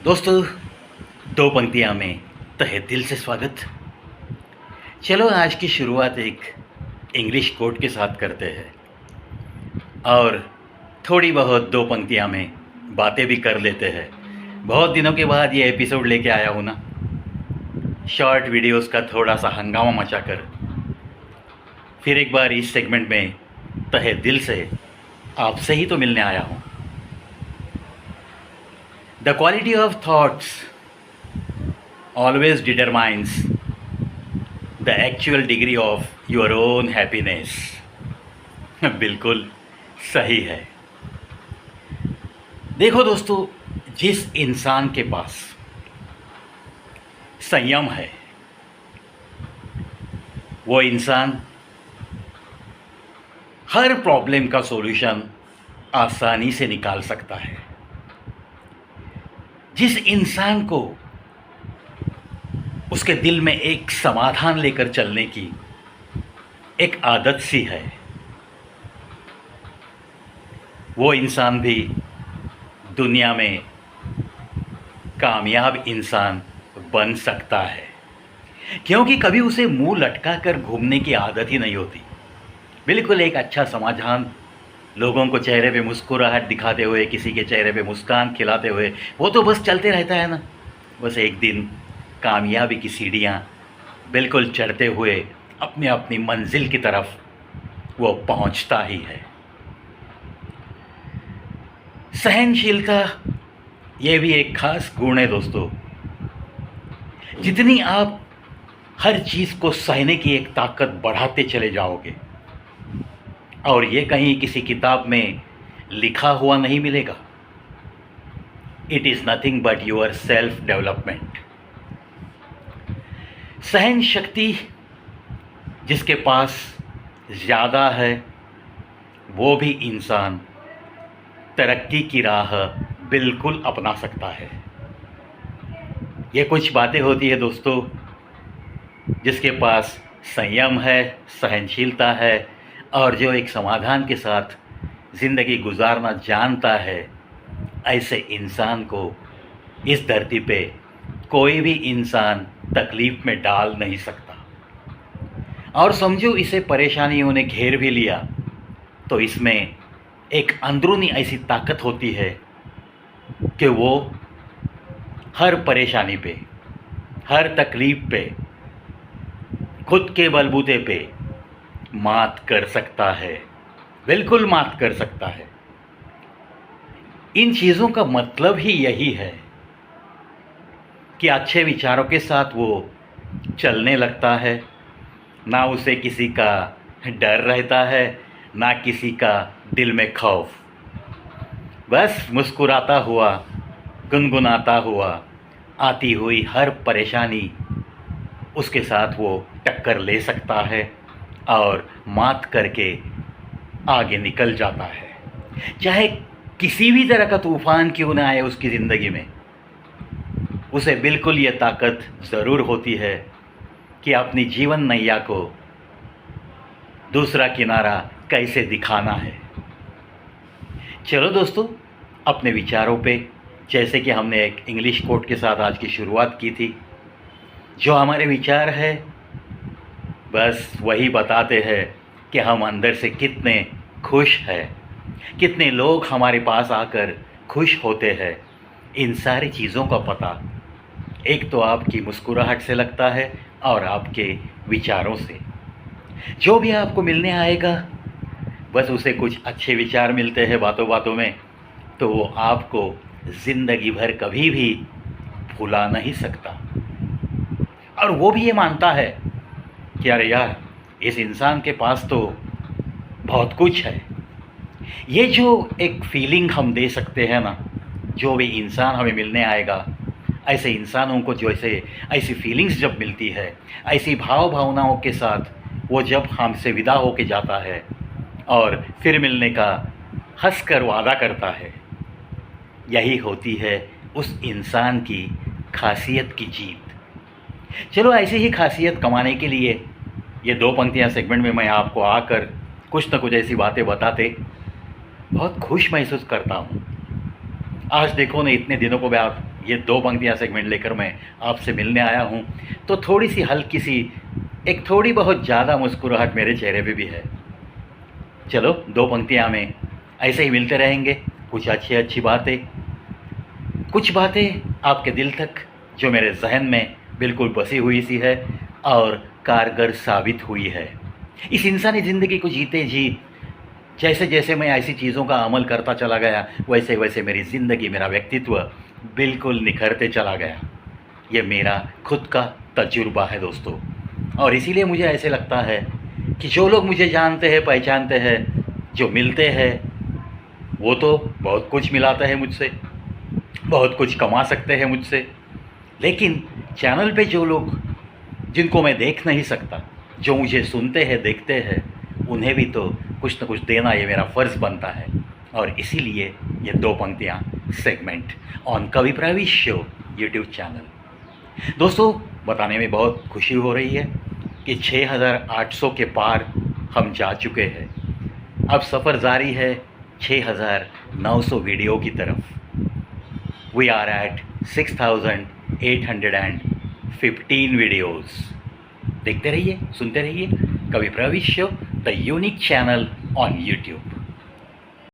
दोस्तों, दो पंक्तियाँ में तहे दिल से स्वागत। चलो आज की शुरुआत एक इंग्लिश कोट के साथ करते हैं और थोड़ी बहुत दो पंक्तियाँ में बातें भी कर लेते हैं। बहुत दिनों के बाद ये एपिसोड लेके आया हूँ ना, शॉर्ट वीडियोस का थोड़ा सा हंगामा मचाकर फिर एक बार इस सेगमेंट में तहे दिल से आपसे ही तो मिलने आया हूँ। The quality of thoughts always determines the actual degree of your own happiness। बिल्कुल सही है। देखो दोस्तों, जिस इंसान के पास संयम है वो इंसान हर प्रॉब्लम का सॉल्यूशन आसानी से निकाल सकता है। जिस इंसान को उसके दिल में एक समाधान लेकर चलने की एक आदत सी है, वो इंसान भी दुनिया में कामयाब इंसान बन सकता है, क्योंकि कभी उसे मुंह लटका कर घूमने की आदत ही नहीं होती। बिल्कुल एक अच्छा समाधान, लोगों को चेहरे पे मुस्कुराहट दिखाते हुए, किसी के चेहरे पे मुस्कान खिलाते हुए वो तो बस चलते रहता है ना। बस एक दिन कामयाबी की सीढ़ियाँ बिल्कुल चढ़ते हुए अपने अपनी मंजिल की तरफ वो पहुंचता ही है। सहनशीलता ये भी एक खास गुण है दोस्तों। जितनी आप हर चीज़ को सहने की एक ताकत बढ़ाते चले जाओगे, और ये कहीं किसी किताब में लिखा हुआ नहीं मिलेगा, it is nothing but your self development. सहन शक्ति जिसके पास ज़्यादा है वो भी इंसान तरक्की की राह बिल्कुल अपना सकता है। ये कुछ बातें होती है दोस्तों, जिसके पास संयम है, सहनशीलता है और जो एक समाधान के साथ ज़िंदगी गुजारना जानता है, ऐसे इंसान को इस धरती पे कोई भी इंसान तकलीफ़ में डाल नहीं सकता। और समझो इसे परेशानियों ने घेर भी लिया तो इसमें एक अंदरूनी ऐसी ताकत होती है कि वो हर परेशानी पे, हर तकलीफ़ पे खुद के बलबूते पे मात कर सकता है, बिल्कुल मात कर सकता है। इन चीज़ों का मतलब ही यही है कि अच्छे विचारों के साथ वो चलने लगता है, ना उसे किसी का डर रहता है, ना किसी का दिल में खौफ। बस मुस्कुराता हुआ, गुनगुनाता हुआ, आती हुई हर परेशानी उसके साथ वो टक्कर ले सकता है और मात करके आगे निकल जाता है। चाहे किसी भी तरह का तूफ़ान क्यों ना आए उसकी ज़िंदगी में, उसे बिल्कुल ये ताकत ज़रूर होती है कि अपनी जीवन नैया को दूसरा किनारा कैसे दिखाना है। चलो दोस्तों, अपने विचारों पे, जैसे कि हमने एक इंग्लिश कोट के साथ आज की शुरुआत की थी, जो हमारे विचार है बस वही बताते हैं कि हम अंदर से कितने खुश हैं, कितने लोग हमारे पास आकर खुश होते हैं। इन सारी चीज़ों का पता एक तो आपकी मुस्कुराहट से लगता है और आपके विचारों से। जो भी आपको मिलने आएगा बस उसे कुछ अच्छे विचार मिलते हैं बातों बातों में, तो वो आपको ज़िंदगी भर कभी भी भुला नहीं सकता। और वो भी ये मानता है कि अरे यार, इस इंसान के पास तो बहुत कुछ है। ये जो एक फीलिंग हम दे सकते हैं ना, जो भी इंसान हमें मिलने आएगा, ऐसे इंसानों को जो ऐसी फीलिंग्स जब मिलती है, ऐसी भाव भावनाओं के साथ वो जब हमसे विदा होके जाता है और फिर मिलने का हंसकर वादा करता है, यही होती है उस इंसान की खासियत की जीत। चलो, ऐसी ही खासियत कमाने के लिए ये दो पंक्तियाँ सेगमेंट में मैं आपको आकर कुछ न कुछ ऐसी बातें बताते बहुत खुश महसूस करता हूँ। आज देखो ना, इतने दिनों को ये 2 पंक्तियाँ सेगमेंट लेकर मैं आपसे मिलने आया हूँ, तो थोड़ी सी हल्की सी, एक थोड़ी बहुत ज़्यादा मुस्कुराहट मेरे चेहरे पे भी है। चलो 2 पंक्तियाँ में ऐसे ही मिलते रहेंगे, कुछ अच्छी अच्छी बातें, कुछ बातें आपके दिल तक जो मेरे जहन में बिल्कुल बसी हुई सी है और कारगर साबित हुई है। इस इंसानी ज़िंदगी को जीते जी जैसे जैसे मैं ऐसी चीज़ों का अमल करता चला गया, वैसे वैसे मेरी ज़िंदगी, मेरा व्यक्तित्व बिल्कुल निखरते चला गया। ये मेरा खुद का तजुर्बा है दोस्तों, और इसीलिए मुझे ऐसे लगता है कि जो लोग मुझे जानते हैं, पहचानते हैं, जो मिलते हैं, वो तो बहुत कुछ मिलाते हैं मुझसे, बहुत कुछ कमा सकते हैं मुझसे, लेकिन चैनल पे जो लोग, जिनको मैं देख नहीं सकता, जो मुझे सुनते हैं, देखते हैं, उन्हें भी तो कुछ न कुछ देना ये मेरा फ़र्ज़ बनता है। और इसीलिए ये 2 पंक्तियाँ सेगमेंट ऑन कवि प्रवीश शो यूट्यूब चैनल। दोस्तों, बताने में बहुत खुशी हो रही है कि 6800 के पार हम जा चुके हैं। अब सफ़र जारी है 6900 वीडियो की तरफ। We are at 6815 videos. देखते रहिए, सुनते रहिए Kavi Pravish show, the unique channel on YouTube.